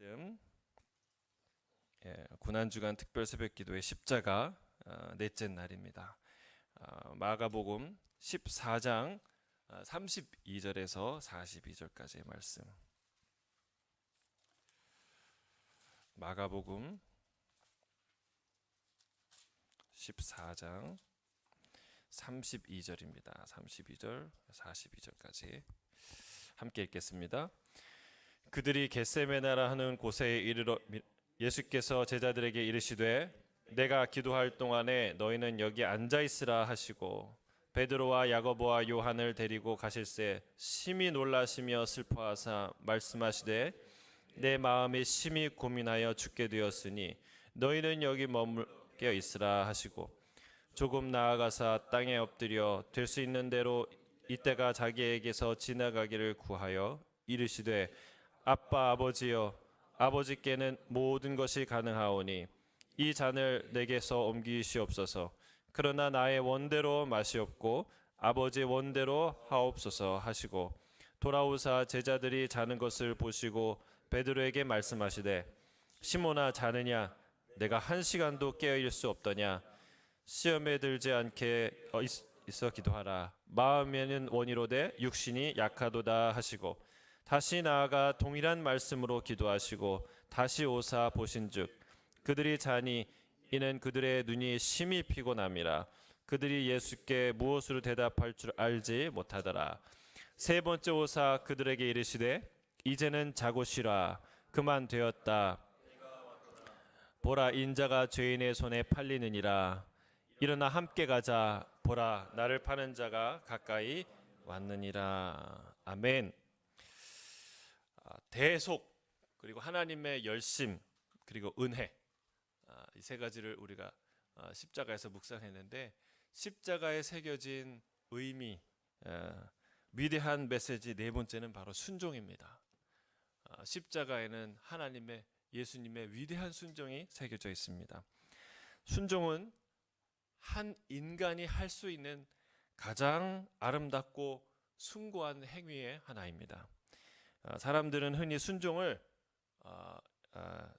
말씀, 고난주간 특별 새벽기도의 십자가 넷째 날입니다. 마가복음 14장 32절에서 42절까지의 말씀. 마가복음 14장 32절입니다. 32절, 42절까지 함께 읽겠습니다. 그들이 겟세메나라 하는 곳에 이르러 예수께서 제자들에게 이르시되 내가 기도할 동안에 너희는 여기 앉아 있으라 하시고 베드로와 야고보와 요한을 데리고 가실새 심히 놀라시며 슬퍼하사 말씀하시되 내 마음이 심히 고민하여 죽게 되었으니 너희는 여기 머물러 있으라 하시고 조금 나아가사 땅에 엎드려 될 수 있는 대로 이때가 자기에게서 지나가기를 구하여 이르시되 아빠 아버지여 아버지께는 모든 것이 가능하오니 이 잔을 내게서 옮기시옵소서. 그러나 나의 원대로 마시옵고 아버지 원대로 하옵소서 하시고 돌아오사 제자들이 자는 것을 보시고 베드로에게 말씀하시되 시몬아 자느냐 내가 한 시간도 깨어있을 수 없더냐 시험에 들지 않게 있어 기도하라. 마음에는 원이로되 육신이 약하도다 하시고 다시 나아가 동일한 말씀으로 기도하시고 다시 오사 보신즉 그들이 자니 이는 그들의 눈이 심히 피곤함이라. 그들이 예수께 무엇으로 대답할 줄 알지 못하더라. 세 번째 오사 그들에게 이르시되 이제는 자고 쉬라. 그만 되었다. 보라 인자가 죄인의 손에 팔리느니라. 일어나 함께 가자. 보라 나를 파는 자가 가까이 왔느니라. 아멘. 대속 그리고 하나님의 열심 그리고 은혜, 이 세 가지를 우리가 십자가에서 묵상했는데 십자가에 새겨진 의미, 위대한 메시지 네 번째는 바로 순종입니다. 십자가에는 하나님의 예수님의 위대한 순종이 새겨져 있습니다. 순종은 한 인간이 할 수 있는 가장 아름답고 숭고한 행위의 하나입니다. 사람들은 흔히 순종을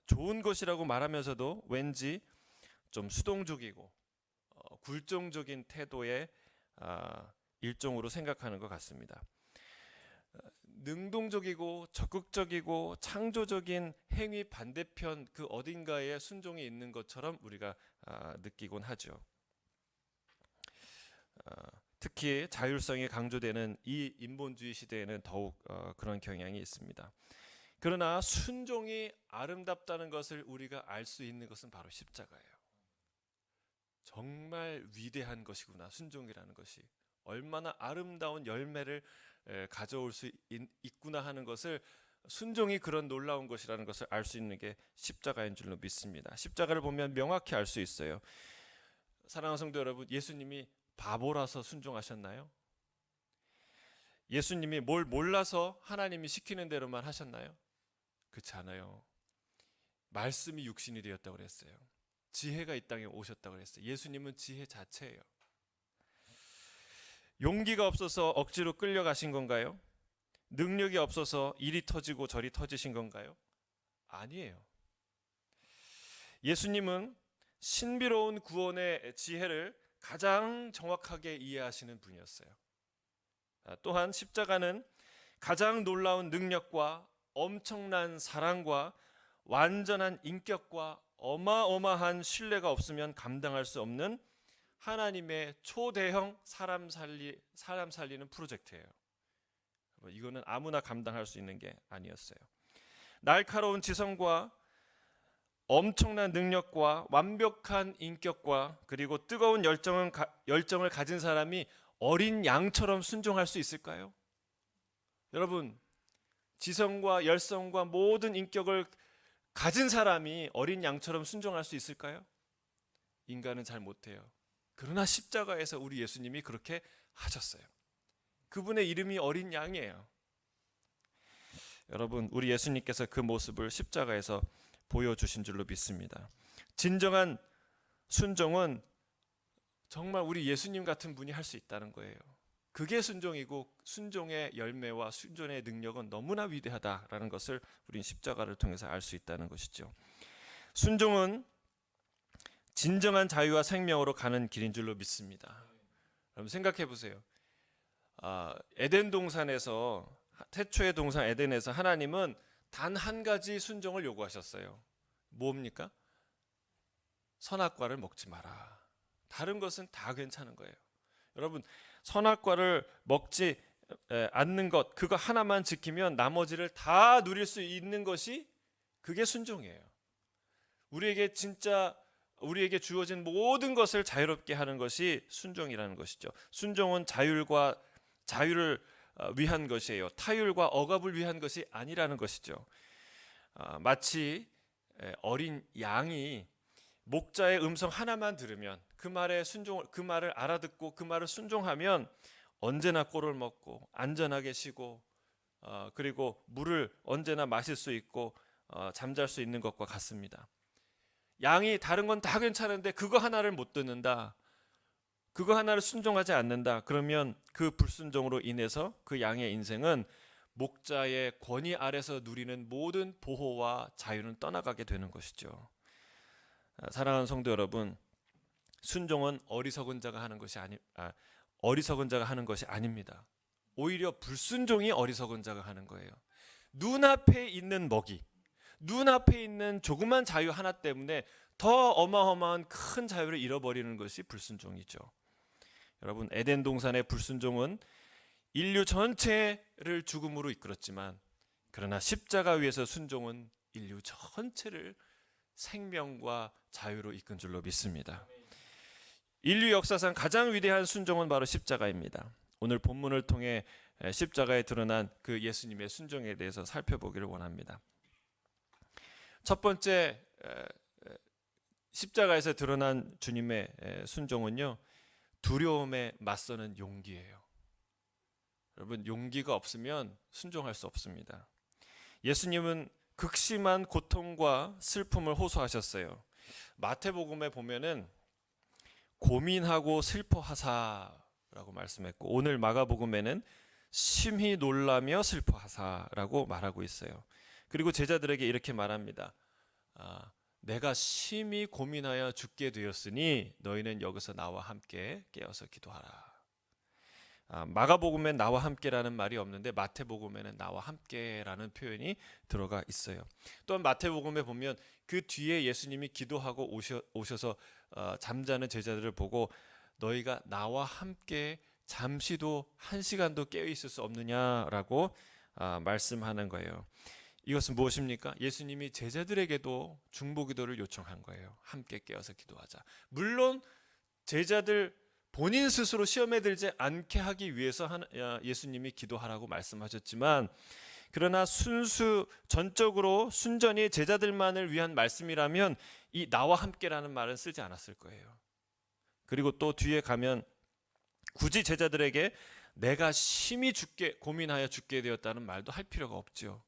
좋은 것이라고 말하면서도 왠지 좀 수동적이고 굴종적인 태도의 일종으로 생각하는 것 같습니다. 능동적이고 적극적이고 창조적인 행위 반대편 그 어딘가에 순종이 있는 것처럼 우리가 느끼곤 하죠. 특히 자율성이 강조되는 이 인본주의 시대에는 더욱 그런 경향이 있습니다. 그러나 순종이 아름답다는 것을 우리가 알 수 있는 것은 바로 십자가예요. 정말 위대한 것이구나. 순종이라는 것이 얼마나 아름다운 열매를 가져올 수 있구나 하는 것을, 순종이 그런 놀라운 것이라는 것을 알 수 있는 게 십자가인 줄로 믿습니다. 십자가를 보면 명확히 알 수 있어요. 사랑하는 성도 여러분, 예수님이 바보라서 순종하셨나요? 예수님이 뭘 몰라서 하나님이 시키는 대로만 하셨나요? 그렇지 않아요. 말씀이 육신이 되었다고 그랬어요. 지혜가 이 땅에 오셨다고 그랬어요. 예수님은 지혜 자체예요. 용기가 없어서 억지로 끌려가신 건가요? 능력이 없어서 이리 터지고 저리 터지신 건가요? 아니에요. 예수님은 신비로운 구원의 지혜를 가장 정확하게 이해하시는 분이었어요. 또한 십자가는 가장 놀라운 능력과 엄청난 사랑과 완전한 인격과 어마어마한 신뢰가 없으면 감당할 수 없는 하나님의 초대형 사람 살리는 프로젝트예요. 이거는 아무나 감당할 수 있는 게 아니었어요. 날카로운 지성과 엄청난 능력과 완벽한 인격과 그리고 뜨거운 열정을 가진 사람이 어린 양처럼 순종할 수 있을까요? 여러분, 지성과 열성과 모든 인격을 가진 사람이 어린 양처럼 순종할 수 있을까요? 인간은 잘 못해요. 그러나 십자가에서 우리 예수님이 그렇게 하셨어요. 그분의 이름이 어린 양이에요. 여러분, 우리 예수님께서 그 모습을 십자가에서 보여주신 줄로 믿습니다. 진정한 순종은 정말 우리 예수님 같은 분이 할 수 있다는 거예요. 그게 순종이고 순종의 열매와 순종의 능력은 너무나 위대하다라는 것을 우린 십자가를 통해서 알 수 있다는 것이죠. 순종은 진정한 자유와 생명으로 가는 길인 줄로 믿습니다. 여러분 생각해 보세요. 에덴 동산에서, 태초의 동산 에덴에서 하나님은 단 한 가지 순종을 요구하셨어요. 뭡니까? 선악과를 먹지 마라. 다른 것은 다 괜찮은 거예요. 여러분, 선악과를 먹지 않는 것, 그거 하나만 지키면 나머지를 다 누릴 수 있는 것이, 그게 순종이에요. 우리에게 주어진 모든 것을 자유롭게 하는 것이 순종이라는 것이죠. 순종은 자유를 위한 것이에요. 타율과 억압을 위한 것이 아니라는 것이죠. 마치 어린 양이 목자의 음성 하나만 들으면 그 말을 알아듣고 그 말을 순종하면 언제나 꼴을 먹고 안전하게 쉬고 그리고 물을 언제나 마실 수 있고 잠잘 수 있는 것과 같습니다. 양이 다른 건 다 괜찮은데 그거 하나를 못 듣는다, 그거 하나를 순종하지 않는다, 그러면 그 불순종으로 인해서 그 양의 인생은 목자의 권위 아래서 누리는 모든 보호와 자유는 떠나가게 되는 것이죠. 사랑하는 성도 여러분, 순종은 어리석은 자가 하는 것이 아닙니다. 오히려 불순종이 어리석은 자가 하는 거예요. 눈앞에 있는 먹이, 눈앞에 있는 조그만 자유 하나 때문에 더 어마어마한 큰 자유를 잃어버리는 것이 불순종이죠. 여러분, 에덴 동산의 불순종은 인류 전체를 죽음으로 이끌었지만, 그러나 십자가 위에서 순종은 인류 전체를 생명과 자유로 이끈 줄로 믿습니다. 인류 역사상 가장 위대한 순종은 바로 십자가입니다. 오늘 본문을 통해 십자가에 드러난 그 예수님의 순종에 대해서 살펴보기를 원합니다. 첫 번째, 십자가에서 드러난 주님의 순종은요, 두려움에 맞서는 용기예요. 여러분, 용기가 없으면 순종할 수 없습니다. 예수님은 극심한 고통과 슬픔을 호소하셨어요. 마태복음에 보면은 고민하고 슬퍼하사라고 말씀했고, 오늘 마가복음에는 심히 놀라며 슬퍼하사라고 말하고 있어요. 그리고 제자들에게 이렇게 말합니다. 내가 심히 고민하여 죽게 되었으니 너희는 여기서 나와 함께 깨어서 기도하라. 마가복음엔 나와 함께라는 말이 없는데 마태복음에는 나와 함께라는 표현이 들어가 있어요. 또한 마태복음에 보면 그 뒤에 예수님이 기도하고 오셔서 잠자는 제자들을 보고 너희가 나와 함께 잠시도 한 시간도 깨어 있을 수 없느냐라고 말씀하는 거예요. 이것은 무엇입니까? 예수님이 제자들에게도 중보기도를 요청한 거예요. 함께 깨어서 기도하자. 물론 제자들 본인 스스로 시험에 들지 않게 하기 위해서 예수님이 기도하라고 말씀하셨지만, 그러나 전적으로 순전히 제자들만을 위한 말씀이라면 이 나와 함께라는 말은 쓰지 않았을 거예요. 그리고 또 뒤에 가면 굳이 제자들에게 내가 심히 고민하여 죽게 되었다는 말도 할 필요가 없죠.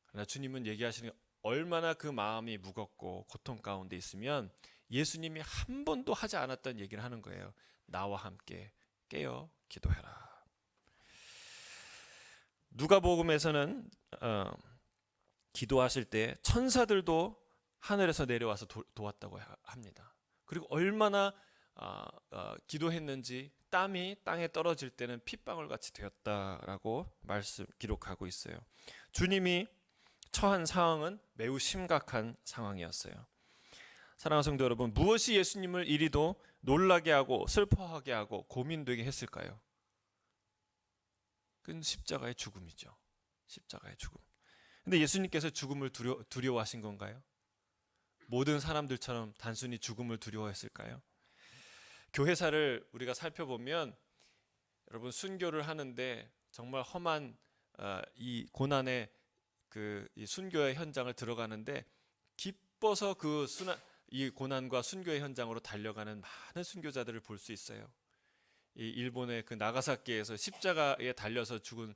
그러나 주님은 얘기하시는 게 얼마나 그 마음이 무겁고 고통 가운데 있으면 예수님이 한 번도 하지 않았던 얘기를 하는 거예요. 나와 함께 깨어 기도해라. 누가복음에서는 기도하실 때 천사들도 하늘에서 내려와서 도왔다고 합니다. 그리고 얼마나 기도했는지 땀이 땅에 떨어질 때는 핏방울 같이 되었다라고 기록하고 있어요. 주님이 처한 상황은 매우 심각한 상황이었어요. 사랑하는 성도 여러분, 무엇이 예수님을 이리도 놀라게 하고 슬퍼하게 하고 고민되게 했을까요? 그건 십자가의 죽음이죠. 십자가의 죽음. 근데 예수님께서 죽음을 두려워하신 건가요? 모든 사람들처럼 단순히 죽음을 두려워했을까요? 교회사를 우리가 살펴보면 여러분, 순교를 하는데 정말 험한 이 고난의 이 순교의 현장을 들어가는데 기뻐서 이 고난과 순교의 현장으로 달려가는 많은 순교자들을 볼 수 있어요. 이 일본의 그 나가사키에서 십자가에 달려서 죽은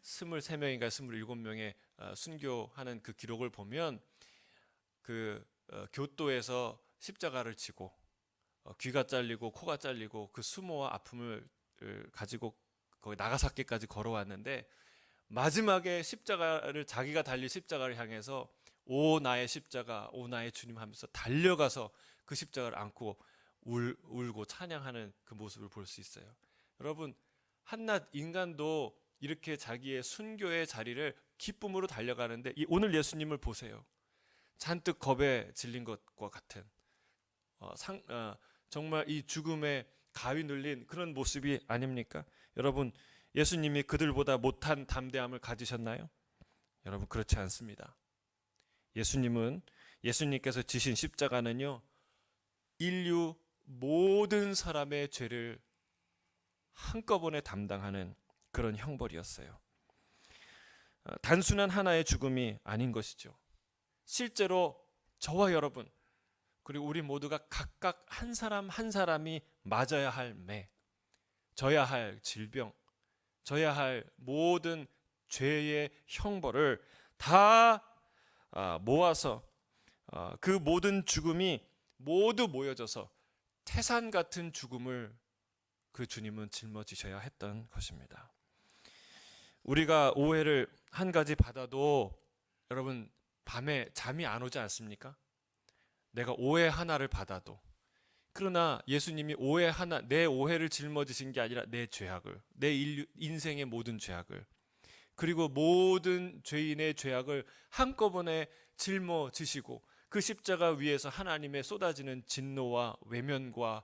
23명인가 27명의 순교하는 그 기록을 보면 그 교토에서 십자가를 지고 귀가 잘리고 코가 잘리고 그 수모와 아픔을 가지고 거기 나가사키까지 걸어왔는데 마지막에 십자가를 자기가 달릴 십자가를 향해서 오 나의 십자가 오 나의 주님 하면서 달려가서 그 십자가를 안고 울고 찬양하는 그 모습을 볼 수 있어요. 여러분 한낱 인간도 이렇게 자기의 순교의 자리를 기쁨으로 달려가는데 오늘 예수님을 보세요. 잔뜩 겁에 질린 것과 같은 정말 이 죽음에 가위 눌린 그런 모습이 아닙니까? 여러분 예수님이 그들보다 못한 담대함을 가지셨나요? 여러분 그렇지 않습니다. 예수님께서 지신 십자가는요 인류 모든 사람의 죄를 한꺼번에 담당하는 그런 형벌이었어요. 단순한 하나의 죽음이 아닌 것이죠. 실제로 저와 여러분 그리고 우리 모두가 각각 한 사람 한 사람이 맞아야 할 매, 져야 할 질병, 져야 할 모든 죄의 형벌을 다 모아서 그 모든 죽음이 모두 모여져서 태산 같은 죽음을 그 주님은 짊어지셔야 했던 것입니다. 우리가 오해를 한 가지 받아도 여러분 밤에 잠이 안 오지 않습니까? 내가 오해 하나를 받아도. 그러나 예수님이 내 오해를 짊어지신 게 아니라 내 죄악을, 내 인생의 모든 죄악을, 그리고 모든 죄인의 죄악을 한꺼번에 짊어지시고 그 십자가 위에서 하나님의 쏟아지는 진노와 외면과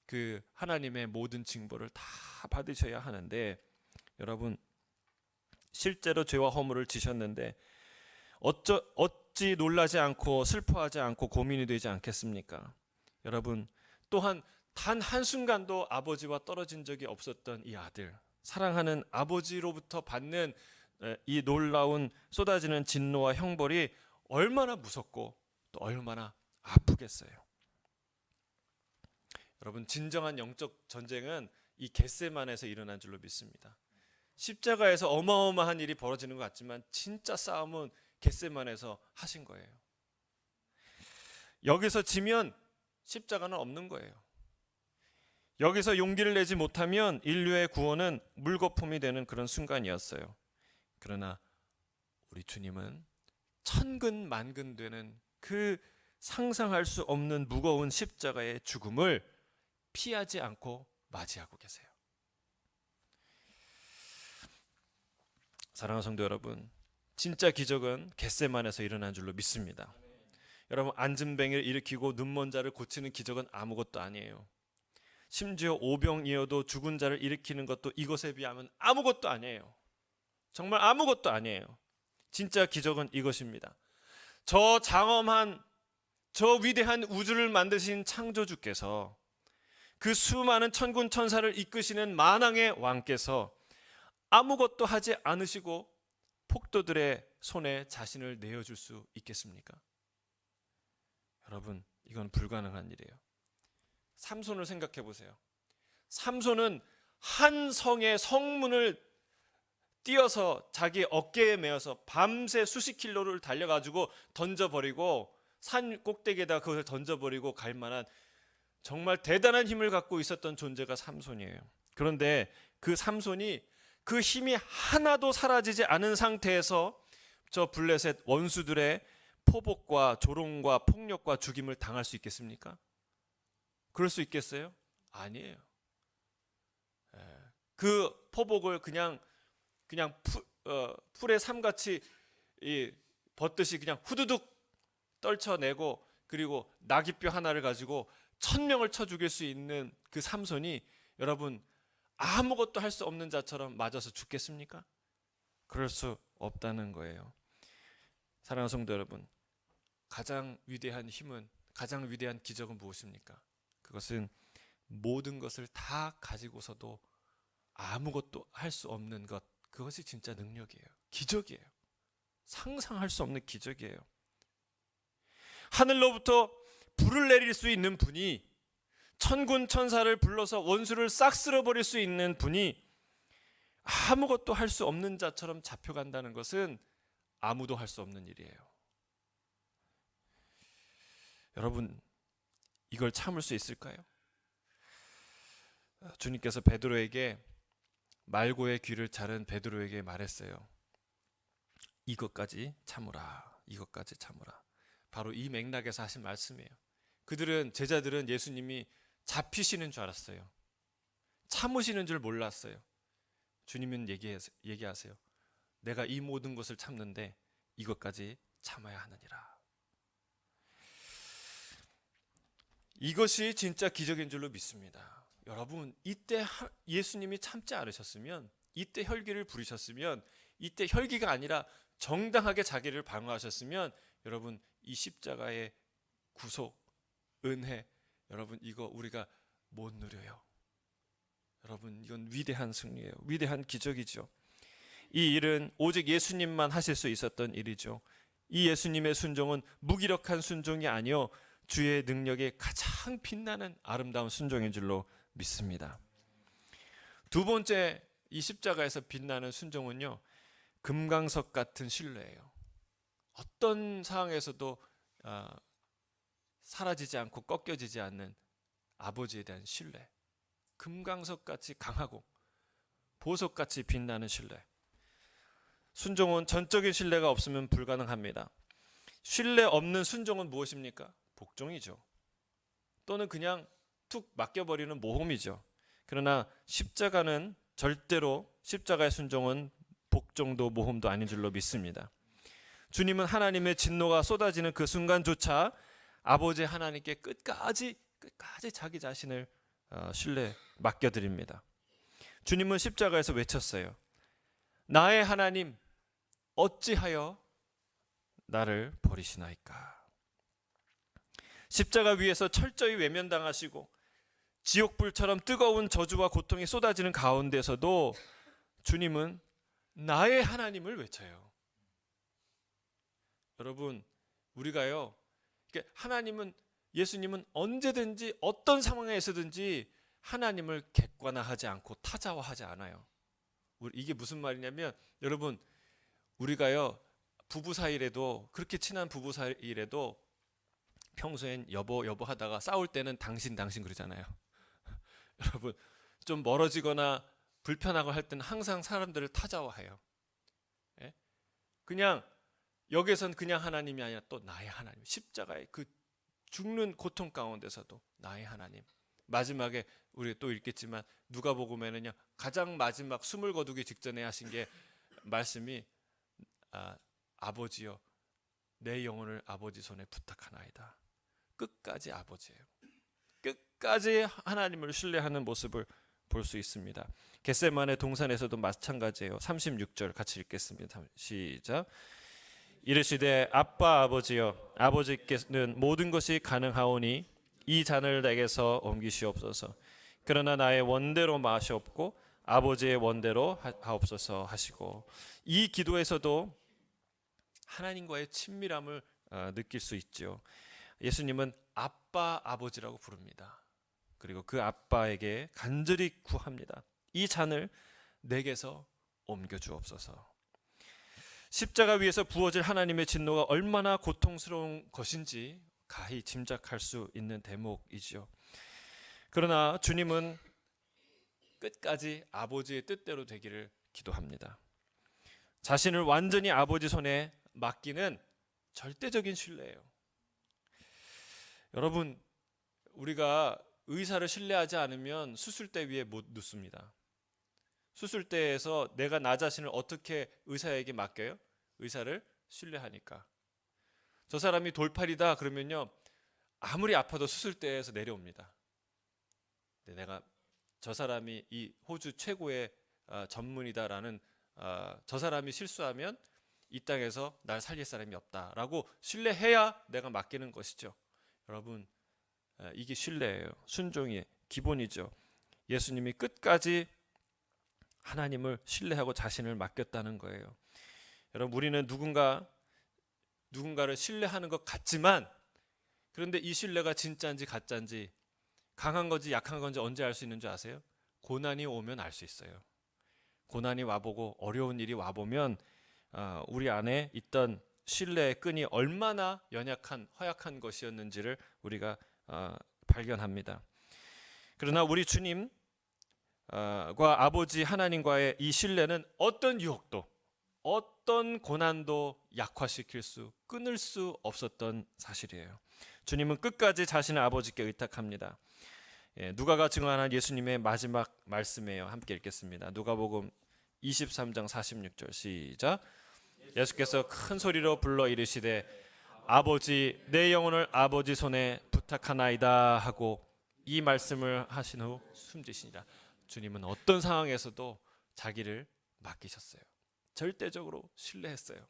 그 하나님의 모든 징벌을 다 받으셔야 하는데, 여러분 실제로 죄와 허물을 지셨는데 어찌 놀라지 않고 슬퍼하지 않고 고민이 되지 않겠습니까? 여러분 또한 단 한순간도 아버지와 떨어진 적이 없었던 이 아들, 사랑하는 아버지로부터 받는 이 놀라운 쏟아지는 진노와 형벌이 얼마나 무섭고 또 얼마나 아프겠어요. 여러분 진정한 영적 전쟁은 이 겟세만에서 일어난 줄로 믿습니다. 십자가에서 어마어마한 일이 벌어지는 것 같지만 진짜 싸움은 겟세만에서 하신 거예요. 여기서 지면 십자가는 없는 거예요. 여기서 용기를 내지 못하면 인류의 구원은 물거품이 되는 그런 순간이었어요. 그러나 우리 주님은 천근만근 되는 그 상상할 수 없는 무거운 십자가의 죽음을 피하지 않고 맞이하고 계세요. 사랑하는 성도 여러분, 진짜 기적은 겟세만에서 일어난 줄로 믿습니다. 여러분 안진뱅이를 일으키고 눈먼 자를 고치는 기적은 아무것도 아니에요. 심지어 오병이어도 죽은 자를 일으키는 것도 이것에 비하면 아무것도 아니에요. 정말 아무것도 아니에요. 진짜 기적은 이것입니다. 저 장엄한 저 위대한 우주를 만드신 창조주께서, 그 수많은 천군 천사를 이끄시는 만왕의 왕께서 아무것도 하지 않으시고 폭도들의 손에 자신을 내어줄 수 있겠습니까? 여러분 이건 불가능한 일이에요. 삼손을 생각해 보세요. 삼손은 한 성의 성문을 뛰어서 자기 어깨에 메어서 밤새 수십 킬로를 달려가지고 던져버리고 산 꼭대기에다 그것을 던져버리고 갈 만한 정말 대단한 힘을 갖고 있었던 존재가 삼손이에요. 그런데 그 삼손이 그 힘이 하나도 사라지지 않은 상태에서 저 블레셋 원수들의 포복과 조롱과 폭력과 죽임을 당할 수 있겠습니까? 그럴 수 있겠어요? 아니에요. 그 포복을 그냥 풀의 삼같이 벗듯이 그냥 후두둑 떨쳐내고, 그리고 나귀뼈 하나를 가지고 1000명을 쳐 죽일 수 있는 그 삼손이 여러분 아무것도 할 수 없는 자처럼 맞아서 죽겠습니까? 그럴 수 없다는 거예요. 사랑하는 성도 여러분, 가장 위대한 힘은, 가장 위대한 기적은 무엇입니까? 그것은 모든 것을 다 가지고서도 아무것도 할 수 없는 것, 그것이 진짜 능력이에요. 기적이에요. 상상할 수 없는 기적이에요. 하늘로부터 불을 내릴 수 있는 분이, 천군 천사를 불러서 원수를 싹 쓸어버릴 수 있는 분이 아무것도 할 수 없는 자처럼 잡혀간다는 것은 아무도 할 수 없는 일이에요. 여러분 이걸 참을 수 있을까요? 주님께서 베드로에게 말고의 귀를 자른 베드로에게 말했어요. 이것까지 참으라. 이것까지 참으라. 바로 이 맥락에서 하신 말씀이에요. 제자들은 예수님이 잡히시는 줄 알았어요. 참으시는 줄 몰랐어요. 주님은 얘기하세요. 내가 이 모든 것을 참는데 이것까지 참아야 하느니라. 이것이 진짜 기적인 줄로 믿습니다. 여러분, 이때 예수님이 참지 않으셨으면, 이때 혈기를 부리셨으면, 이때 혈기가 아니라 정당하게 자기를 방어하셨으면, 여러분, 이 십자가의 구속, 은혜, 여러분, 이거 우리가 못 누려요. 여러분, 이건 위대한 승리예요. 위대한 기적이죠. 이 일은 오직 예수님만 하실 수 있었던 일이죠. 이 예수님의 순종은 무기력한 순종이 아니요 주의 능력에 가장 빛나는 아름다운 순종인 줄로 믿습니다. 두 번째, 이 십자가에서 빛나는 순종은요, 금강석 같은 신뢰예요. 어떤 상황에서도 사라지지 않고 꺾여지지 않는 아버지에 대한 신뢰. 금강석같이 강하고 보석같이 빛나는 신뢰. 순종은 전적인 신뢰가 없으면 불가능합니다. 신뢰 없는 순종은 무엇입니까? 복종이죠. 또는 그냥 툭 맡겨버리는 모험이죠. 그러나 십자가의 순종은 복종도 모험도 아닌 줄로 믿습니다. 주님은 하나님의 진노가 쏟아지는 그 순간조차 아버지 하나님께 끝까지 자기 자신을 신뢰 맡겨드립니다. 주님은 십자가에서 외쳤어요. 나의 하나님, 어찌하여 나를 버리시나이까. 십자가 위에서 철저히 외면당하시고 지옥불처럼 뜨거운 저주와 고통이 쏟아지는 가운데서도 주님은 나의 하나님을 외쳐요. 여러분, 우리가요, 예수님은 언제든지 어떤 상황에서든지 하나님을 객관화하지 않고 타자화하지 않아요. 이게 무슨 말이냐면, 여러분, 우리가요, 부부 사이래도, 그렇게 친한 부부 사이래도 평소엔 여보 하다가 싸울 때는 당신 그러잖아요. 여러분, 좀 멀어지거나 불편하고 할 때는 항상 사람들을 타자화해요. 예? 그냥 여기선 그냥 하나님이 아니라 또 나의 하나님, 십자가의 그 죽는 고통 가운데서도 나의 하나님. 마지막에 우리 또 읽겠지만 누가복음에는요, 가장 마지막 숨을 거두기 직전에 하신 게 말씀이 아버지여, 내 영혼을 아버지 손에 부탁하나이다. 끝까지 아버지예요. 끝까지 하나님을 신뢰하는 모습을 볼 수 있습니다. 겟세마네 동산에서도 마찬가지예요. 36절 같이 읽겠습니다. 시작. 이르시되 아빠 아버지여, 아버지께는 모든 것이 가능하오니 이 잔을 내게서 옮기시옵소서. 그러나 나의 원대로 마시옵고 아버지의 원대로 하옵소서 하시고, 이 기도에서도 하나님과의 친밀함을 느낄 수 있죠. 예수님은 아빠 아버지라고 부릅니다. 그리고 그 아빠에게 간절히 구합니다. 이 잔을 내게서 옮겨주옵소서. 십자가 위에서 부어질 하나님의 진노가 얼마나 고통스러운 것인지 가히 짐작할 수 있는 대목이지요. 그러나 주님은 끝까지 아버지의 뜻대로 되기를 기도합니다. 자신을 완전히 아버지 손에 맡기는 절대적인 신뢰예요. 여러분, 우리가 의사를 신뢰하지 않으면 수술대 위에 못 눕습니다. 수술대에서 내가 나 자신을 어떻게 의사에게 맡겨요? 의사를 신뢰하니까. 저 사람이 돌팔이다 그러면요, 아무리 아파도 수술대에서 내려옵니다. 내가 저 사람이 이 호주 최고의 전문이다라는, 저 사람이 실수하면 이 땅에서 날 살릴 사람이 없다라고 신뢰해야 내가 맡기는 것이죠. 여러분, 이게 신뢰예요. 순종의 기본이죠. 예수님이 끝까지 하나님을 신뢰하고 자신을 맡겼다는 거예요. 여러분, 우리는 누군가를 신뢰하는 것 같지만, 그런데 이 신뢰가 진짜인지 가짜인지, 강한 건지 약한 건지 언제 알 수 있는 줄 아세요? 고난이 오면 알 수 있어요. 고난이 와보고 어려운 일이 와보면 우리 안에 있던 신뢰의 끈이 얼마나 허약한 것이었는지를 우리가 발견합니다. 그러나 우리 주님, 아버지 하나님과의 이 신뢰는 어떤 유혹도, 어떤 고난도 약화시킬 수, 끊을 수 없었던 사실이에요. 주님은 끝까지 자신의 아버지께 의탁합니다. 누가가 증언한 예수님의 마지막 말씀이에요. 함께 읽겠습니다. 누가복음 23장 46절 시작. 예수께서 큰 소리로 불러 이르시되 아버지 내 영혼을 아버지 손에 부탁하나이다 하고 이 말씀을 하신 후 숨지시니라. 주님은 어떤 상황에서도 자기를 맡기셨어요. 절대적으로 신뢰했어요.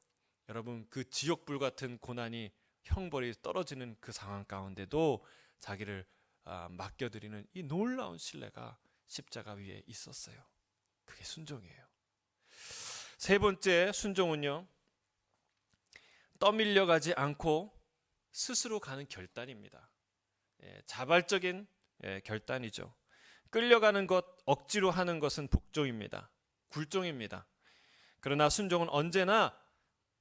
여러분, 그 지옥불 같은 고난이 형벌이 떨어지는 그 상황 가운데도 자기를 맡겨드리는 이 놀라운 신뢰가 십자가 위에 있었어요. 그게 순종이에요. 세 번째 순종은요, 떠밀려가지 않고 스스로 가는 결단입니다. 자발적인 결단이죠. 끌려가는 것, 억지로 하는 것은 복종입니다. 굴종입니다. 그러나 순종은 언제나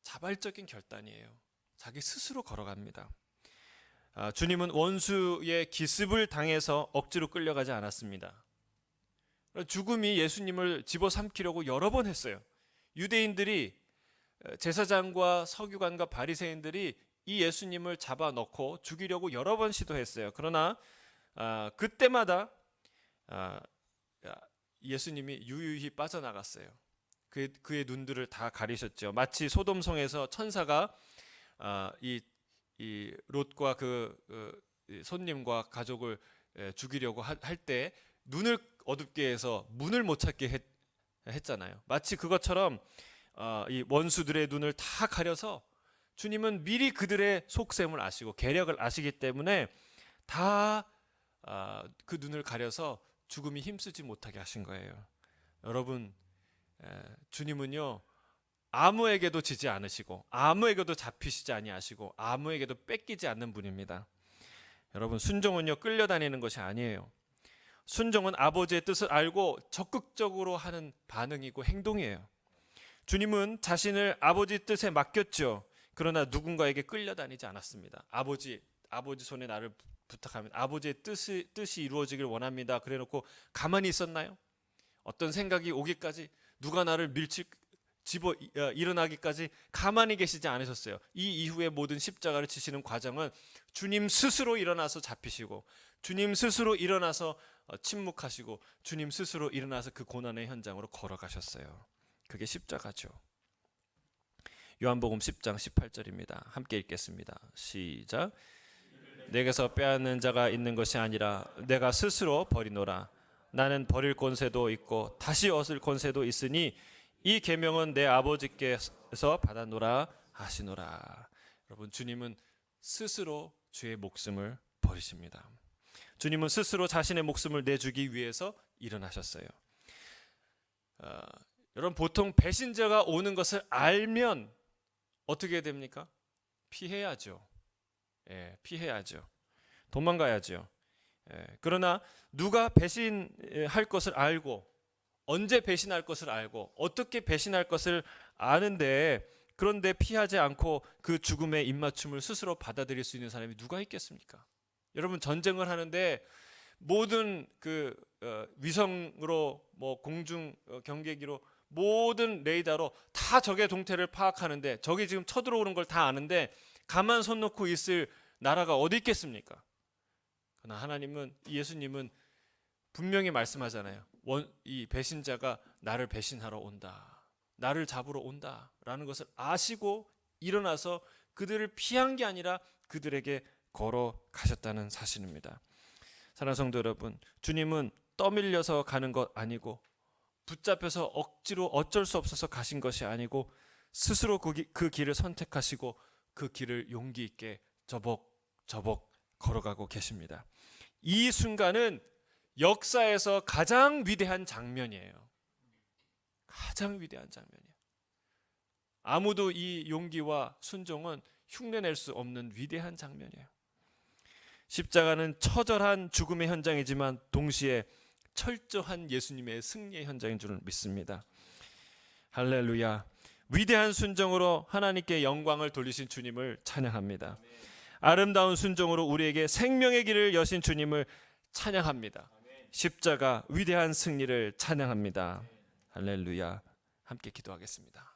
자발적인 결단이에요. 자기 스스로 걸어갑니다. 주님은 원수의 기습을 당해서 억지로 끌려가지 않았습니다. 죽음이 예수님을 집어삼키려고 여러 번 했어요. 유대인들이, 제사장과 서기관과 바리새인들이 이 예수님을 잡아넣고 죽이려고 여러 번 시도했어요. 그러나 그때마다 예수님이 유유히 빠져나갔어요. 그의 눈들을 다 가리셨죠. 마치 소돔성에서 천사가 이 롯과 그 손님과 가족을 죽이려고 할 때 눈을 어둡게 해서 문을 못 찾게 했잖아요. 마치 그것처럼 이 원수들의 눈을 다 가려서 주님은 미리 그들의 속셈을 아시고 계략을 아시기 때문에 다 그 눈을 가려서 죽음이 힘쓰지 못하게 하신 거예요. 여러분, 주님은요 아무에게도 지지 않으시고 아무에게도 잡히시지 아니하시고 아무에게도 뺏기지 않는 분입니다. 여러분, 순종은요 끌려다니는 것이 아니에요. 순종은 아버지의 뜻을 알고 적극적으로 하는 반응이고 행동이에요. 주님은 자신을 아버지 뜻에 맡겼죠. 그러나 누군가에게 끌려다니지 않았습니다. 아버지 손에 나를 부탁하면 아버지의 뜻이 이루어지길 원합니다. 그래놓고 가만히 있었나요? 어떤 생각이 오기까지, 누가 나를 집어 일어나기까지 가만히 계시지 않으셨어요. 이 이후에 모든 십자가를 지시는 과정은 주님 스스로 일어나서 잡히시고, 주님 스스로 일어나서 침묵하시고, 주님 스스로 일어나서 그 고난의 현장으로 걸어가셨어요. 그게 십자가죠. 요한복음 10장 18절입니다. 함께 읽겠습니다. 시작. 내게서 빼앗는 자가 있는 것이 아니라 내가 스스로 버리노라. 나는 버릴 권세도 있고 다시 얻을 권세도 있으니 이 계명은 내 아버지께서 받아노라 하시노라. 여러분, 주님은 스스로 주의 목숨을 버리십니다. 주님은 스스로 자신의 목숨을 내주기 위해서 일어나셨어요. 여러분, 보통 배신자가 오는 것을 알면 어떻게 됩니까? 피해야죠. 피해야죠. 도망가야죠. 그러나 누가 배신할 것을 알고, 언제 배신할 것을 알고, 어떻게 배신할 것을 아는데, 그런데 피하지 않고 그 죽음의 입맞춤을 스스로 받아들일 수 있는 사람이 누가 있겠습니까? 여러분, 전쟁을 하는데 모든 위성으로, 공중 경계기로, 모든 레이더로 다 적의 동태를 파악하는데, 적이 지금 쳐들어오는 걸 다 아는데 가만 손 놓고 있을 나라가 어디 있겠습니까? 그러나 하나님은, 예수님은 분명히 말씀하잖아요. 이 배신자가 나를 배신하러 온다, 나를 잡으러 온다 라는 것을 아시고 일어나서 그들을 피한 게 아니라 그들에게 걸어가셨다는 사실입니다. 사랑하는 성도 여러분, 주님은 떠밀려서 가는 것 아니고, 붙잡혀서 억지로 어쩔 수 없어서 가신 것이 아니고, 스스로 그 길을 선택하시고 그 길을 용기 있게 저벅저벅 걸어가고 계십니다. 이 순간은 역사에서 가장 위대한 장면이에요. 가장 위대한 장면이에요. 아무도 이 용기와 순종은 흉내낼 수 없는 위대한 장면이에요. 십자가는 처절한 죽음의 현장이지만 동시에 철저한 예수님의 승리의 현장인 줄 믿습니다. 할렐루야. 위대한 순종으로 하나님께 영광을 돌리신 주님을 찬양합니다. 아름다운 순종으로 우리에게 생명의 길을 여신 주님을 찬양합니다. 십자가 위대한 승리를 찬양합니다. 할렐루야. 함께 기도하겠습니다.